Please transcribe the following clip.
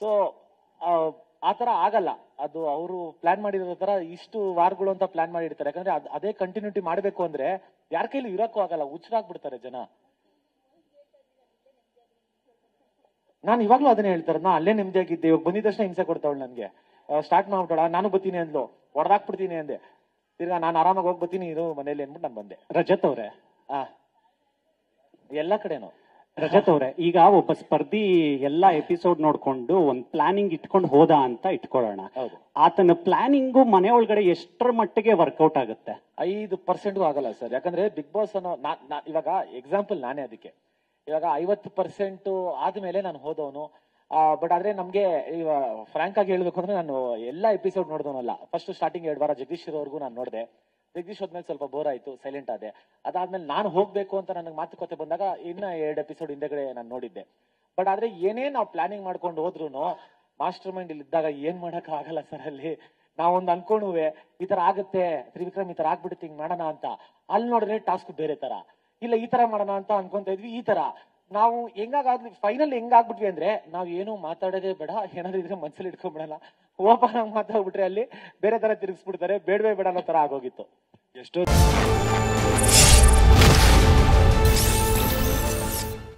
So ಆತರ ಆಗಲ್ಲ, ಅದು ಅವರು ಪ್ಲಾನ್ ಮಾಡಿರೋ ತರ ಇಷ್ಟು ವಾರಗಳು ಅಂತ ಪ್ಲಾನ್ ಮಾಡಿರ್ತಾರೆ. ಯಾಕಂದ್ರೆ ಅದೇ ಕಂಟಿನ್ಯೂಟಿ ಮಾಡ್ಬೇಕು ಅಂದ್ರೆ ಯಾರ ಕೈಲಿ ಇರಕ್ಕೂ ಆಗಲ್ಲ, ಹುಚ್ಚರಾಗ್ಬಿಡ್ತಾರೆ ಜನ. ನಾನು ಇವಾಗ್ಲೂ ಅದನ್ನೇ ಹೇಳ್ತಾರೆ, ನಾ ಅಲ್ಲೇ ನೆಮ್ಮದಿಯಾಗಿದ್ದೆ, ಇವಾಗ ಬಂದಿದ ತಕ್ಷಣ ಹಿಂಸೆ ಕೊಡ್ತಾವಳು ನನ್ಗೆ. ಸ್ಟಾರ್ಟ್ ಮಾಡ್ಬಿಟ್ಟಳ, ನಾನು ಬರ್ತೀನಿ ಅಂದ್ಲು, ಹೊಡೆದಾಕ್ಬಿಡ್ತೀನಿ ಅಂದೆ. ತಿರ್ಗಾ ನಾನು ಆರಾಮಾಗಿ ಹೋಗಿ ಬರ್ತೀನಿ ಇದು ಮನೇಲಿ ಅಂದ್ಬಿಟ್ಟು ನಾನು ಬಂದೆ. ರಜತ್ ಅವ್ರೆ, ಎಲ್ಲ ಕಡೆನೂ ರಜತ್ ಅವ್ರೆ, ಈಗ ಒಬ್ಬ ಸ್ಪರ್ಧಿ ಎಲ್ಲಾ ಎಪಿಸೋಡ್ ನೋಡ್ಕೊಂಡು ಒಂದ್ ಪ್ಲಾನಿಂಗ್ ಇಟ್ಕೊಂಡು ಹೋದ ಅಂತ ಇಟ್ಕೊಳ್ಳೋಣ. ಆತನ ಪ್ಲಾನಿಂಗು ಮನೆ ಒಳಗಡೆ ಎಷ್ಟರ ಮಟ್ಟಿಗೆ ವರ್ಕೌಟ್ ಆಗುತ್ತೆ? 5% ಆಗಲ್ಲ ಸರ್. ಯಾಕಂದ್ರೆ ಬಿಗ್ ಬಾಸ್ ಅನ್ನೋ ಇವಾಗ ಎಕ್ಸಾಂಪಲ್ ನಾನೇ ಅದಕ್ಕೆ. ಇವಾಗ 50% ಆದ್ಮೇಲೆ ನಾನು ಹೋದವನು. ಬಟ್ ಆದ್ರೆ ನಮ್ಗೆ ಇವಾಗ ಫ್ರಾಂಕ್ ಆಗಿ ಹೇಳ್ಬೇಕು ಅಂದ್ರೆ ನಾನು ಎಲ್ಲಾ ಎಪಿಸೋಡ್ ನೋಡಿದವನಲ್ಲ. ಫಸ್ಟ್ ಸ್ಟಾರ್ಟಿಂಗ್ 2 ವಾರ ಜಗದೀಶ್ ಅವ್ರಿಗೂ ನಾನು ನೋಡಿದೆ. ಜಗದೀಶ್ ಹೋದ್ಮೇಲೆ ಸ್ವಲ್ಪ ಬೋರ್ ಆಯ್ತು, ಸೈಲೆಂಟ್ ಆದೆ. ಅದಾದ್ಮೇಲೆ ನಾನು ಹೋಗ್ಬೇಕು ಅಂತ ನನಗೆ ಮಾತುಕತೆ ಬಂದಾಗ ಇನ್ನ 2 ಎಪಿಸೋಡ್ ಹಿಂದೆಗಡೆ ನಾನು ನೋಡಿದ್ದೆ. ಬಟ್ ಆದ್ರೆ ಏನೇ ನಾವು ಪ್ಲಾನಿಂಗ್ ಮಾಡ್ಕೊಂಡು ಹೋದ್ರು ಮಾಸ್ಟರ್ ಮೈಂಡ್ ಇಲ್ಲಿ ಇದ್ದಾಗ ಏನ್ ಮಾಡಕ್ ಆಗಲ್ಲ ಸರ್. ಅಲ್ಲಿ ನಾವೊಂದು ಅನ್ಕೊಂಡುವೆ ಈ ತರ ಆಗುತ್ತೆ, ತ್ರಿವಿಕ್ರಮ್ ಈ ತರ ಆಗ್ಬಿಡುತ್ತೆ, ಹಿಂಗ್ ಮಾಡೋಣ ಅಂತ. ಅಲ್ಲಿ ನೋಡಿದ್ರೆ ಟಾಸ್ಕ್ ಬೇರೆ ತರ, ಇಲ್ಲ ಈ ತರ ಮಾಡೋಣ ಅಂತ ಅನ್ಕೊಂತ ಇದ್ವಿ. ಈ ತರ ನಾವು ಹೆಂಗಾಗ್ಲಿ ಫೈನಲ್ ಹೆಂಗಾಗ್ಬಿಟ್ವಿ ಅಂದ್ರೆ ನಾವ್ ಏನು ಮಾತಾಡೋದೇ ಬೇಡ, ಏನಾದ್ರು ಇದ್ರೆ ಮನ್ಸಲ್ಲಿ ಇಟ್ಕೊಂಡ್ಬಿಡಲ್ಲ, ಓಪನ್ ಆಗಿ ಮಾತಾಡ್ಬಿಟ್ರೆ ಅಲ್ಲಿ ಬೇರೆ ತರ ತಿರುಗಿಸ್ಬಿಡ್ತಾರೆ, ಬೇಡವೇ ಬೇಡ ಅನ್ನೋ ತರ ಆಗೋಗಿತ್ತು. ಎಷ್ಟೋ